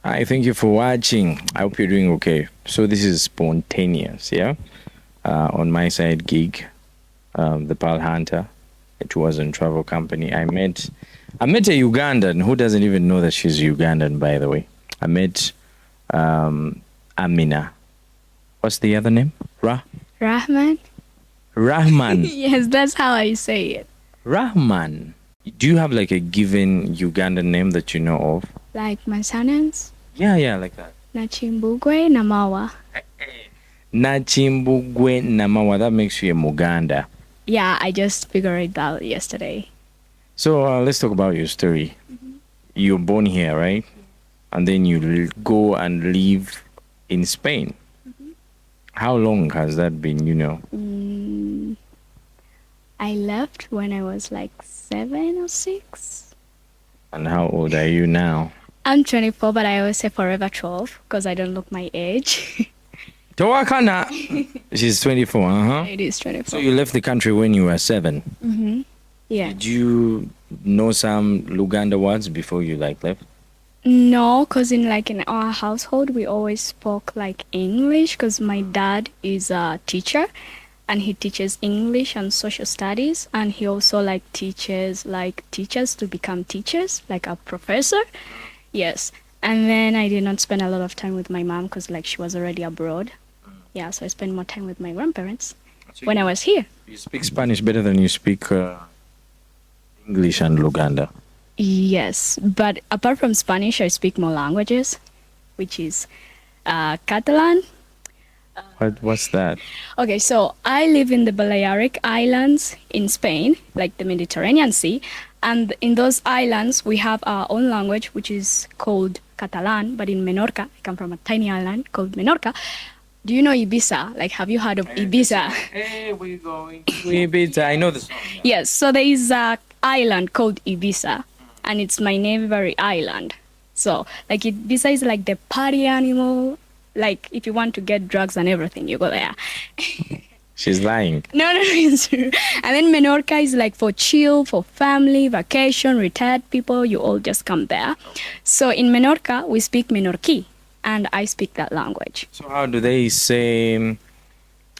Hi, thank you for watching. I hope you're doing okay. So this is spontaneous, yeah. On my side gig, the Pearl Hunter. It was in travel company. I met a Ugandan who doesn't even know that she's Ugandan, by the way. I met Amina. What's the other name? Rahman? Rahman. Yes, that's how I say it. Rahman. Do you have like a given Ugandan name that you know of? Like my surnames? Yeah, like that. Nachimbugwe Namawa. Nachimbugwe Namawa. That makes you a Muganda. Yeah, I just figured it out yesterday. So let's talk about your story. You're born here, right? And then you go and live in Spain. How long has that been, you know? I left when I was like 7 or 6. And how old are you now? I'm 24, but I always say forever 12 because I don't look my age. Towakana. She's 24, uh-huh. It is 24. So you left the country when you were 7. Yeah. Did you know some Luganda words before you like left? No, because in our household, we always spoke like English because my dad is a teacher and he teaches English and social studies. And he also like teaches like teachers to become teachers, like a professor. Yes. And then I did not spend a lot of time with my mom because like she was already abroad. Yeah, so I spent more time with my grandparents when I was here. You speak Spanish better than you speak English and Luganda. Yes, but apart from Spanish, I speak more languages, which is Catalan. What's that? Okay, so I live in the Balearic Islands in Spain, like the Mediterranean Sea. And in those islands, we have our own language, which is called Catalan. But in Minorca, I come from a tiny island called Minorca. Do you know Ibiza? Like, have you heard of Ibiza? Hey, we're going to Ibiza. I know the song. Yeah. Yes, so there is an island called Ibiza, and it's my neighboring island. So, like, Ibiza is like the party animal. Like, if you want to get drugs and everything, you go there. She's lying. No, it's true. And then Minorca is like for chill, for family, vacation, retired people. You all just come there. So in Minorca, we speak Minorqui, and I speak that language. So how do they say,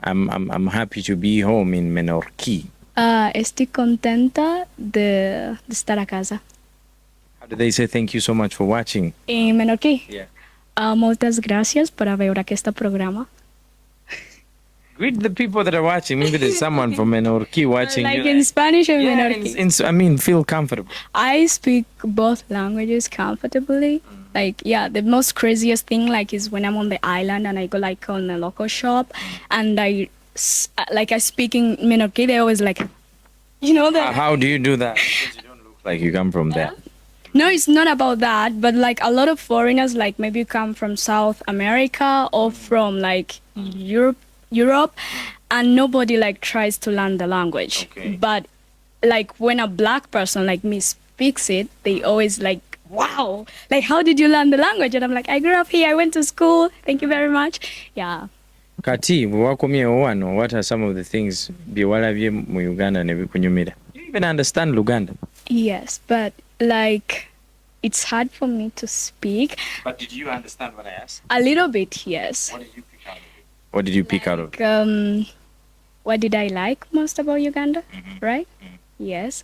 I'm happy to be home in Minorqui? Estoy contenta de estar a casa. How do they say thank you so much for watching? En Minorqui? Yeah. Moltes gràcies per veure aquest programa. Greet the people that are watching. Maybe there's someone from Minorqui watching. Like in Spanish or Minorqui? I mean, feel comfortable. I speak both languages comfortably. Like, yeah, the most craziest thing like is when I'm on the island and I go like on a local shop and I speak in Minorqui, they always like, you know that. How do you do that? Because you don't look like you come from there. No, it's not about that, but like a lot of foreigners like maybe come from South America or from like Europe, and nobody like tries to learn the language. Okay. But like when a black person like me speaks it, they always like, wow, like how did you learn the language? And I'm like, I grew up here, I went to school, thank you very much. Yeah. Kati, wakomye wano, what are some of the things biwalabye mu Uganda ne bikunyumira? You even understand Luganda? Yes, but like it's hard for me to speak. But did you understand what I asked? A little bit, yes. What did you pick out of it? What did you pick out of it? What did I like most about Uganda, right? Yes.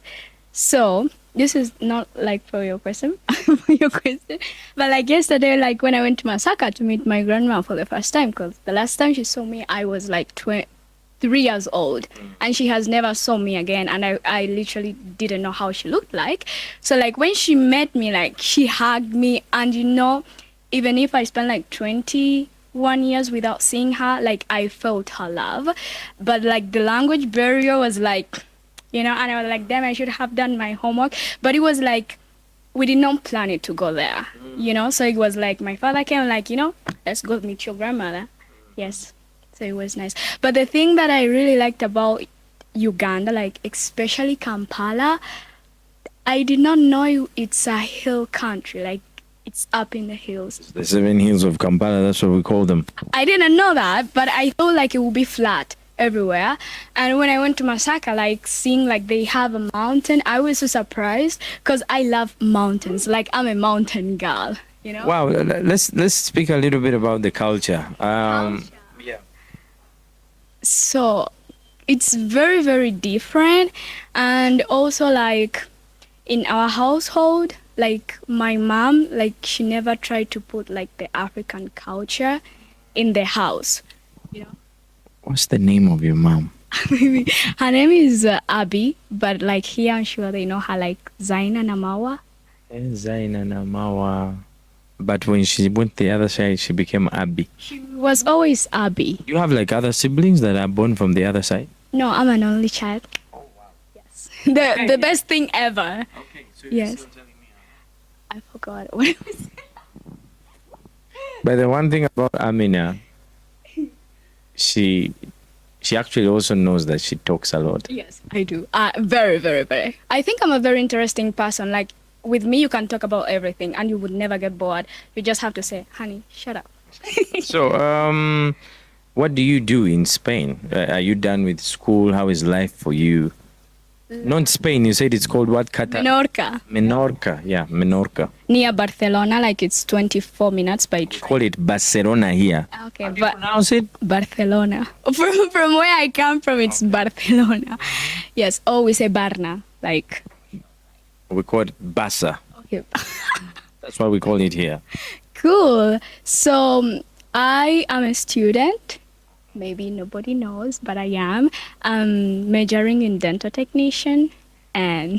So this is not like for your question, but like yesterday, like when I went to Masaka to meet my grandma for the first time, because the last time she saw me, I was like 3 years old, and she has never saw me again, and I literally didn't know how she looked like. So like when she met me, like she hugged me, and you know, even if I spent like 21 years without seeing her, like I felt her love. But like the language barrier was like, you know, and I was like, damn, I should have done my homework. But it was like, we did not plan it to go there, you know? So it was like, my father came like, you know, let's go meet your grandmother. Yes. So it was nice. But the thing that I really liked about Uganda, like especially Kampala, I did not know it's a hill country. Like it's up in the hills. The 7 hills of Kampala, that's what we call them. I didn't know that, but I thought like it would be flat. everywhere. And when I went to Masaka, like seeing like they have a mountain, I was so surprised because I love mountains. Like I'm a mountain girl, you know. Wow, let's speak a little bit about the culture. Yeah. So it's very, very different. And also like in our household, like my mom, like she never tried to put like the African culture in the house, you know. What's the name of your mom? Her name is Abby, but like here I'm sure they know her like Zaina Namawa. Zaina Namawa. But when she went the other side, she became Abby. She was always Abby. You have like other siblings that are born from the other side? No, I'm an only child. Oh, wow. Yes. The best thing ever. Okay, so Yes. you're still telling me. I forgot what it was. But the one thing about Amina, she actually also knows that she talks a lot. Yes, I do. Very, very, very. I think I'm a very interesting person. Like with me, you can talk about everything, and you would never get bored. You just have to say, "Honey, shut up." So, what do you do in Spain? Are you done with school? How is life for you? Not Spain. You said it's called what? Minorca, Minorca. Yeah, Minorca. near Barcelona. Like it's 24 minutes by We train. call it Barcelona here. Okay, How do you but pronounce it? Barcelona. From where I come from, it's Barcelona. Yes. Oh, we say Barna. Like We call it Bassa. okay. That's what we call it here. Cool. So I am a student. Maybe nobody knows, but I am. I'm majoring in dental technician, and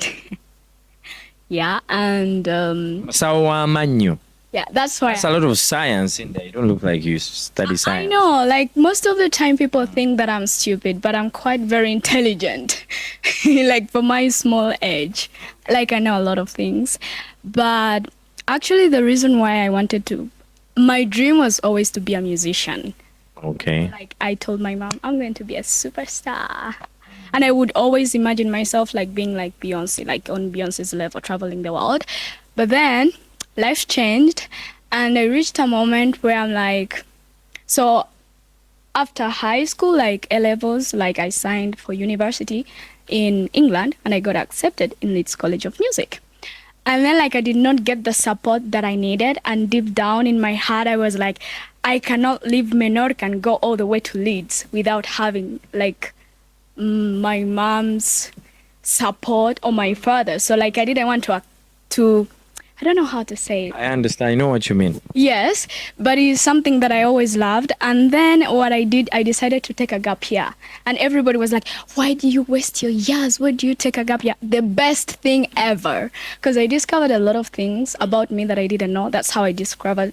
yeah, and Sawa Manyu. yeah, that's why. That's a lot of science in there. You don't look like you study I science. know. Like most of the time, people think that I'm stupid, but I'm quite very intelligent. Like for my small age, like I know a lot of things. But actually, the reason why I wanted to, my dream was always to be a musician. Okay. Like I told my mom, I'm going to be a superstar. And I would always imagine myself like being like Beyonce, like on Beyonce's level, traveling the world. But then life changed and I reached a moment where I'm like, so after high school, like A levels, like I signed for university in England and I got accepted in Leeds College of Music. And then like I did not get the support that I needed, and deep down in my heart I was like, I cannot leave Minorca and go all the way to Leeds without having like my mom's support or my father. So like I didn't want to I don't know how to say it. I understand. I know what you mean. Yes, but it's something that I always loved. And then what I did, I decided to take a gap year. And everybody was like, why do you waste your years? Why do you take a gap year? The best thing ever. Because I discovered a lot of things about me that I didn't know. That's how I discovered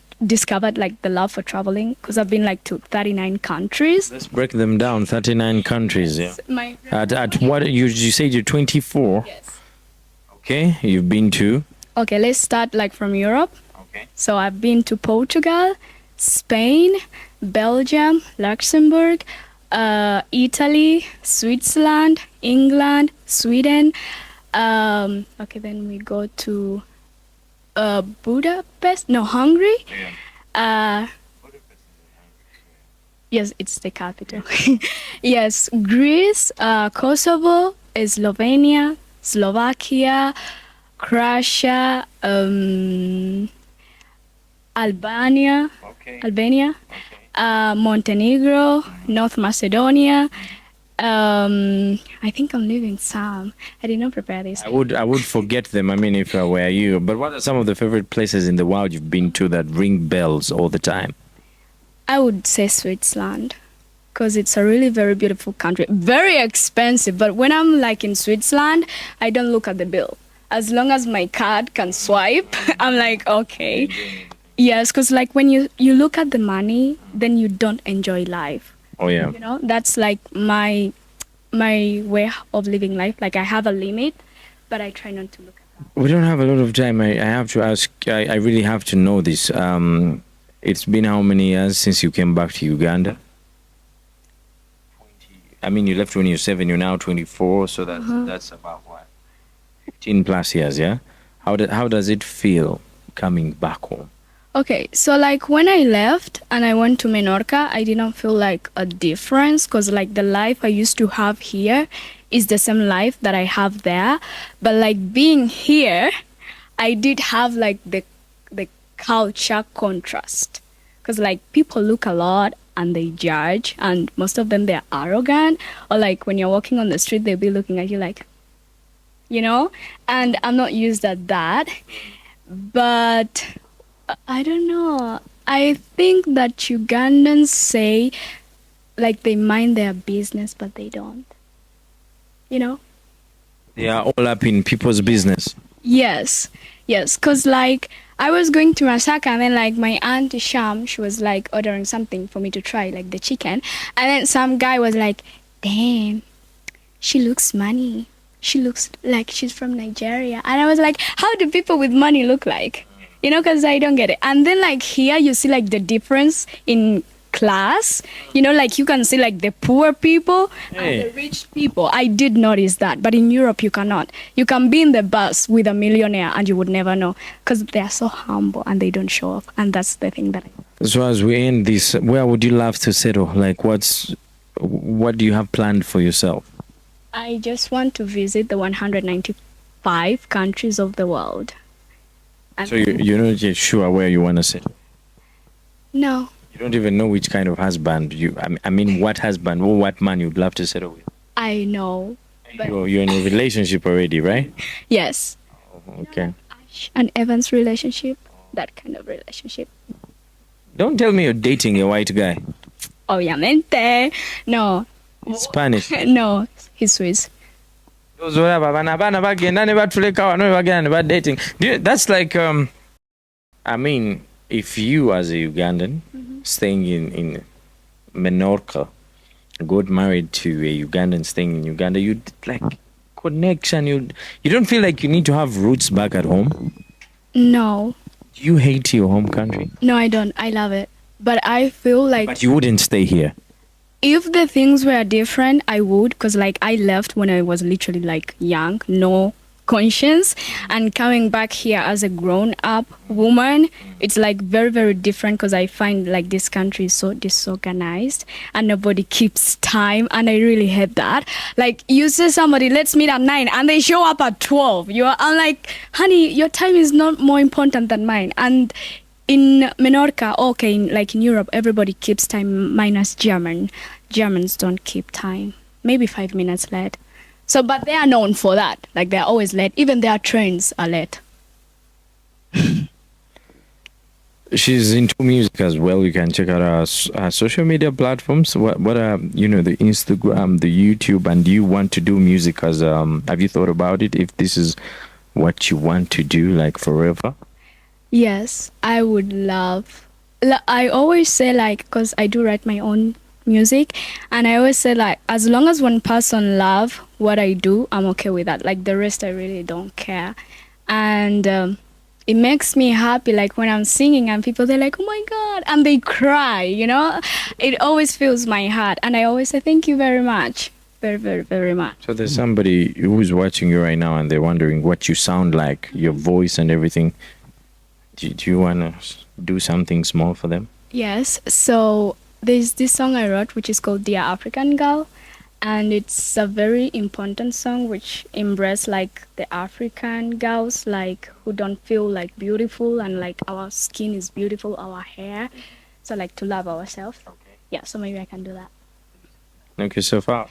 like the love for traveling. Because I've been like to 39 countries. Let's break them down. 39 countries. Yeah. My At what you said you're 24. yes. Okay. You've been to. Okay, let's start like from Europe. Okay. So I've been to Portugal, Spain, Belgium, Luxembourg, Italy, Switzerland, England, Sweden. Okay, then we go to Budapest. No, Hungary. Yes, it's the capital. Yes, Greece, Kosovo, Slovenia, Slovakia, Croatia, Albania, Montenegro, North Macedonia. I think I'm leaving some. I did not prepare this. I would forget them. I mean, if I were you. But what are some of the favorite places in the world you've been to that ring bells all the time? I would say Switzerland, because it's a really very beautiful country. Very expensive, but when I'm like in Switzerland, I don't look at the bill. As long as my card can swipe, I'm like, okay. Yes, because like when you look at the money, then you don't enjoy life. Oh yeah. You know, that's like my way of living life. Like I have a limit, but I try not to look at that. We don't have a lot of time. I have to ask. I really have to know this. It's been how many years since you came back to Uganda? 20. I mean, you left when you were 7. You're now 24. So that's about what? 15 plus years, yeah. How does it feel coming back home? Okay, so like when I left and I went to Minorca, I didn't feel like a difference because like the life I used to have here is the same life that I have there. But like being here, I did have like the culture contrast because like people look a lot and they judge, and most of them they're arrogant, or like when you're walking on the street they'll be looking at you like, you know, and I'm not used at that. But I don't know. I think that Ugandans say like they mind their business, but they don't. You know? They are all up in people's business. Yes, yes. Cause like I was going to Masaka, and then like my auntie Sham, she was like ordering something for me to try, like the chicken, and then some guy was like, "Damn, she looks money. She looks like she's from Nigeria." And I was like, "How do people with money look like?" You know, because I don't get it. And then like here, you see like the difference in class. You know, like you can see like the poor people and the rich people. I did notice that, but in Europe you cannot. You can be in the bus with a millionaire and you would never know because they are so humble and they don't show off. And that's the thing that So as we end this, where would you love to settle? Like what do you have planned for yourself? I just want to visit the 195 countries of the world. And So you're not yet sure where you want to settle? no. You don't even know which kind of husband I mean, what husband or what man you'd love to settle with. I know. But You're in a relationship already, right? yes. Okay. Ash and Evan's relationship, that kind of relationship. Don't tell me you're dating a white guy. Obviamente. No. He's Spanish. No, he's Swiss. Those whatever, bana bagenda ne batuleka wano ne bagenda ne badating. That's like I mean, if you as a Ugandan staying in Minorca got married to a Ugandan staying in Uganda, you'd like connection. You don't feel like you need to have roots back at home. No. Do you hate your home country? No, I don't. I love it. But I feel like But you wouldn't stay here. if the things were different, I would, because like I left when I was literally like young, no conscience, and coming back here as a grown-up woman, it's like very, very different because I find like this country is so disorganized and nobody keeps time, and I really hate that. Like you say somebody, let's meet at 9, and they show up at 12. I'm like, honey, your time is not more important than mine. And in Minorca, okay, like in Europe, everybody keeps time minus German. Germans don't keep time. Maybe 5 minutes late. So, but they are known for that. Like they're always late. Even their trains are late. She's into music as well. You can check out our social media platforms. What are the Instagram, the YouTube, and do you want to do music as have you thought about it? If this is what you want to do, like forever? Yes, I would love. I always say like, because I do write my own music, and I always say like, as long as one person love what I do, I'm okay with that. Like the rest, I really don't care. And it makes me happy, like when I'm singing and people, they're like, oh my God, and they cry, it always fills my heart. And I always say thank you very much, very, very, very much. So there's somebody who's watching you right now and they're wondering what you sound like, your voice and everything. Do you want to do something small for them? Yes, so there's this song I wrote which is called Dear African Girl, and it's a very important song which embraces like the African girls, like who don't feel like beautiful, and like our skin is beautiful, our hair, so like to love ourselves. Okay. Yeah, so maybe I can do that. Okay, so far.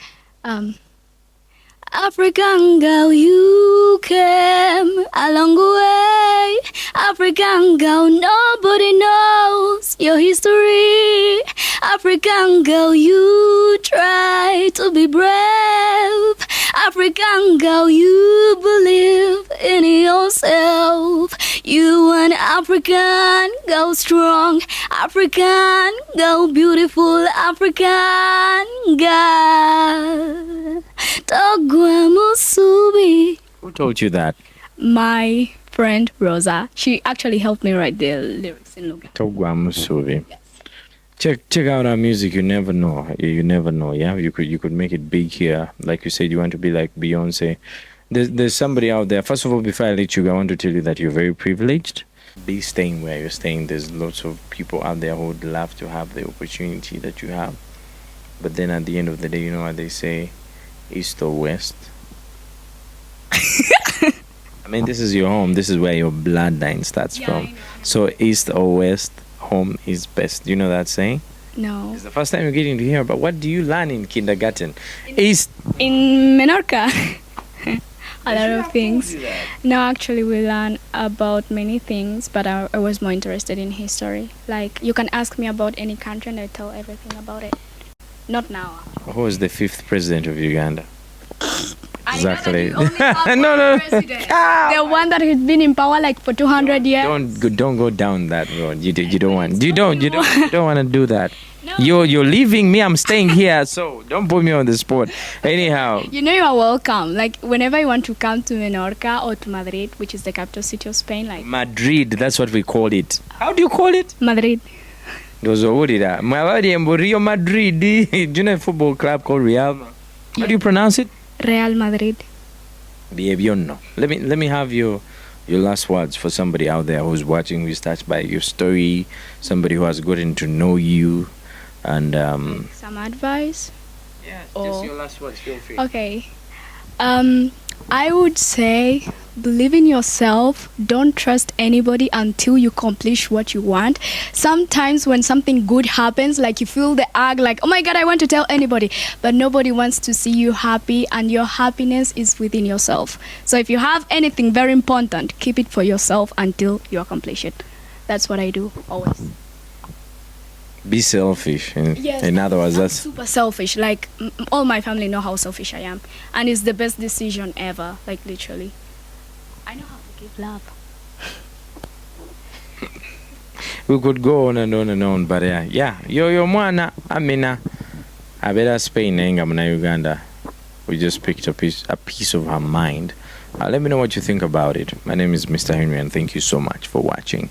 African girl, you came a long way. African girl, nobody knows your history. African girl, you try to be brave. African girl, you believe in yourself. You an African girl, strong. African girl, beautiful. African girl. Togwa Musubi. Who told you that? My friend Rosa. She actually helped me write the lyrics in Luganda. Togwa Musubi. Yes. Check out our music. You never know. Yeah, you could make it big here. Like you said, you want to be like Beyonce. There's somebody out there. First of all, before I let you go, I want to tell you that you're very privileged. Be staying where you're staying. There's lots of people out there who would love to have the opportunity that you have. But then at the end of the day, you know what they say? East or west? I mean, this is your home. This is where your bloodline starts Yeah, from. I know. So east or west, home is best. Do you know that saying? No. It's the first time you're getting to hear about. What do you learn in kindergarten? East. In Minorca, a lot of things. No, actually, we learn about many things, but I was more interested in history. Like, you can ask me about any country and I tell everything about it. Not now. Who was the 5th president of Uganda? Exactly. I know that you only have No, no. one president. The one that has been in power like for 200 years. Don't go down that road. You don't want. You don't want to do that. No. You're leaving me. I'm staying here. So don't put me on the spot. Anyhow. You know you are welcome. Like whenever you want to come to Minorca or to Madrid, which is the capital city of Spain, like Madrid. That's what we call it. How do you call it? Madrid. Rio Madrid. Do you know a football club called Real? How do you pronounce it? Real Madrid. No. Let me have your last words for somebody out there who's watching, who's touched by your story, somebody who has gotten to know you, and Some advice. yeah, Or- just your last words. Feel free. Okay. I would say believe in yourself. Don't trust anybody until you accomplish what you want. Sometimes when something good happens, like you feel the urge, like, oh my God, I want to tell anybody. But nobody wants to see you happy, and your happiness is within yourself. So if you have anything very important, keep it for yourself until you accomplish it. That's what I do always. Be selfish. In other words, I'm that's super selfish. Like all my family know how selfish I am, and it's the best decision ever. Like literally, I know how to give love. we could go on and on and on, but yeah. Yo mwana Amina. Abera Spain nenga muna Uganda. We just picked a piece of her mind. Let me know what you think about it. My name is Mr. Henry, and thank you so much for watching.